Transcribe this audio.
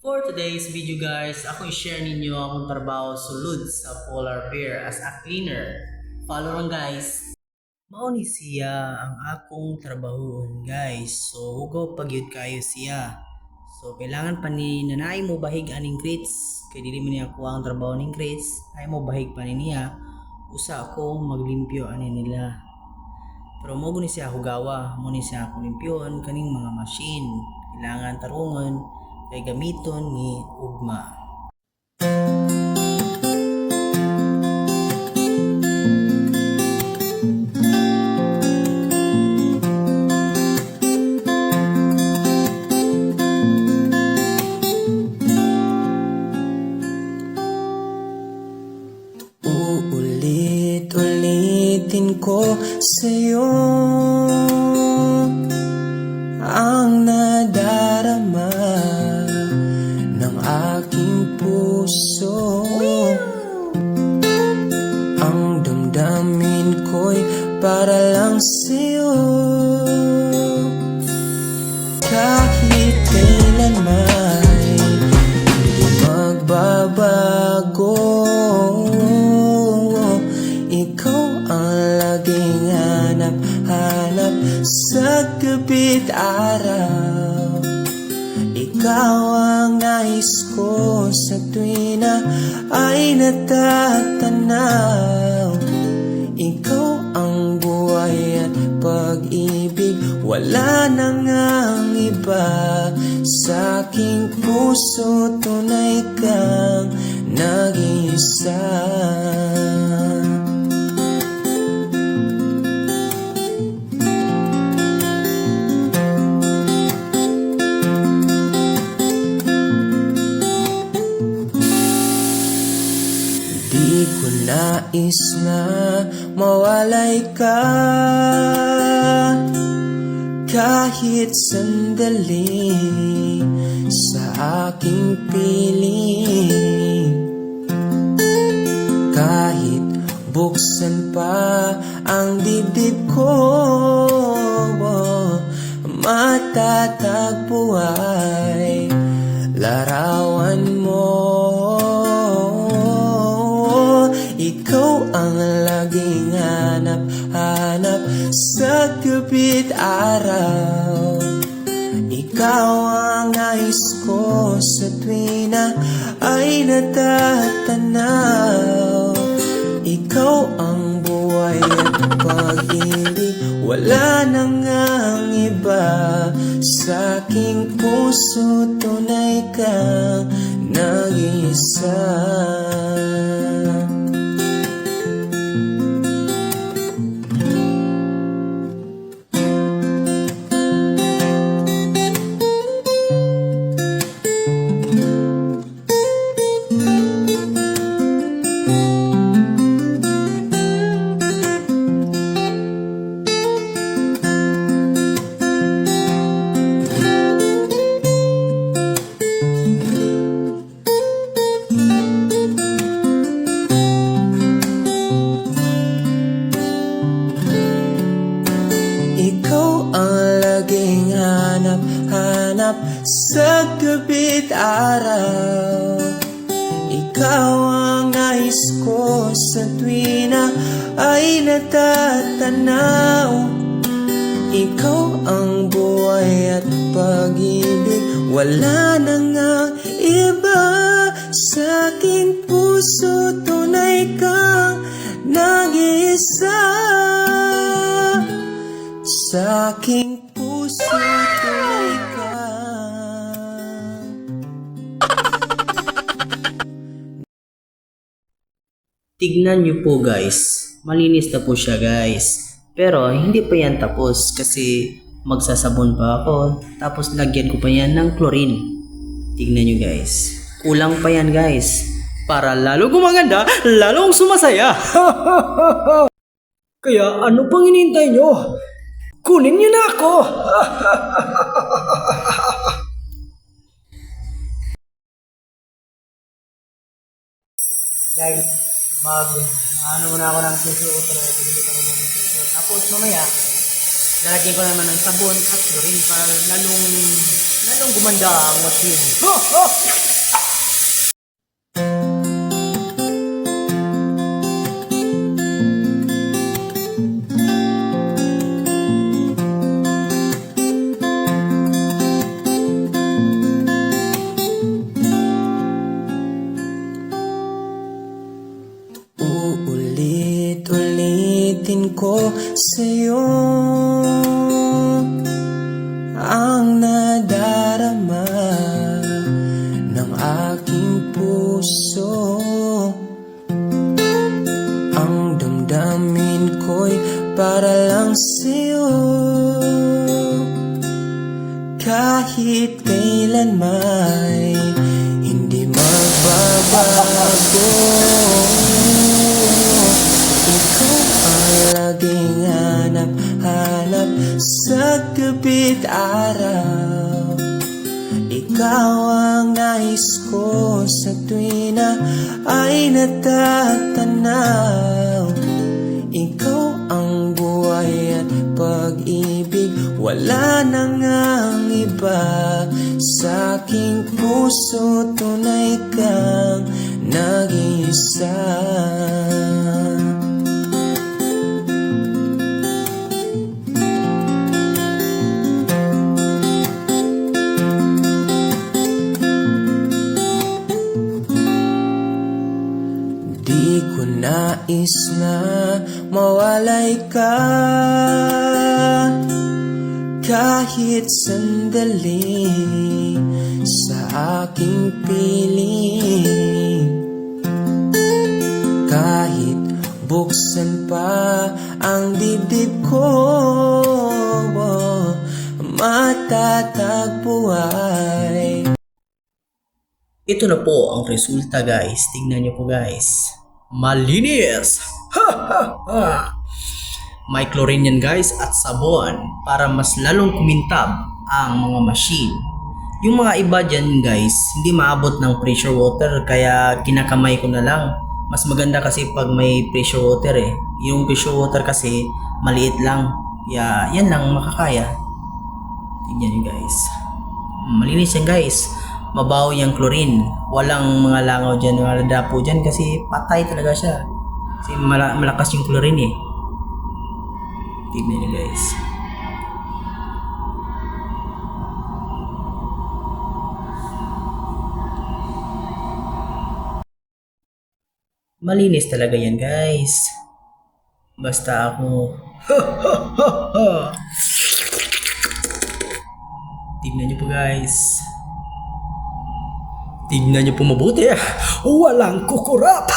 For today's video guys, ako i-share ninyo akong trabaho sulod sa Polar Bear as a cleaner. Follow lang guys. Mao ni siya ang akong trabahoon guys. So hugo pagyud kayo siya. So kailangan pa ni nanay mo bahig aning crates. Kay dili man niya ako ang trabaho ning crates. Ay mo bahig pa ni niya. Usa ako maglimpyo ani nila. Pero mo ni siya hugawa, mo ni siya kulimpyon kaning mga machine. Kailangan tarungon kay gamiton ni ugma. Uulit-ulitin ko sa'yo ang nadarama ng aking puso. Ang damdamin ko'y para lang sa'yo. Kahit kailan may hindi magbabago, ikaw ang laging hanap-hanap sa gabi't araw. Ikaw ang nais ko sa tuwi na ay natatanaw. Ikaw ang buhay at pag-ibig, wala nang ang iba. Sa aking puso tunay kang nag-iisa. Di ko nais na mawalay ka kahit sandali sa aking piling. Kahit buksan pa ang dibdib ko, matatagpo ay larawan mo. Ikaw ang laging hanap-hanap sa gabi't araw. Ikaw ang nais ko sa tuwi na ay natatanaw. Ikaw ang buhay at pag-ibig, wala nang ang iba. Sa aking puso tunay kang nag-iisa. Ikaw ang laging hanap-hanap sa gabi't araw. Ikaw ang nais ko sa tuwi na ay natatanaw. Ikaw ang buhay at pag-ibig, wala nang ang iba. Sa aking puso tunay kang nag-iisa. Sa aking puso tunay ka. Tignan nyo po guys, malinis na po siya guys. Pero hindi pa yan tapos kasi magsasabon pa ako. Tapos lagyan ko pa yan ng chlorine. Tignan nyo guys, kulang pa yan guys. Para lalo gumaganda, lalong sumasaya. Kaya ano pang hinihintay nyo? Kunin nyo na ako! Guys, ano muna ako ng susuot. Tapos mamaya, Lalagyan ko naman ng sabon at chlorine para lalong gumanda ang machine. Uulit-ulitin ko sa'yo ang nadarama ng aking puso. Ang damdamin ko'y para lang sa'yo, kahit kailan may hindi magbabago. Ikaw ang laging hanap-hanap sa gabi't araw. Ikaw ang nais ko sa tuwi na ay natatanaw. Ikaw ang buhay at pag-ibig, wala na ngang iba. Sa aking puso tunay kang nag-iisa. Di ko nais na mawalay ka kahit sandali sa aking piling. Kahit buksan pa ang dibdib ko, matatagpo ay Ito na po ang resulta guys. Tingnan nyo po guys. Malinis! Ha ha ha! May chlorine yan guys at sabon para mas lalong kumintab ang mga machine. Yung mga iba dyan guys, hindi maabot ng pressure water kaya kinakamay ko na lang. Mas maganda kasi pag may pressure water eh. Yung pressure water kasi maliit lang. Kaya yan lang makakaya. Tingnan nyo guys. Malinis yan guys. Mabaho yung chlorine. Walang mga langaw dyan, mga dapo dyan kasi patay talaga siya. Kasi malakas yung chlorine eh. Tignan nyo guys. Malinis talaga yan guys. Basta ako. Tignan nyo po guys. Tignan nyo po mabuti. Walang kukurap.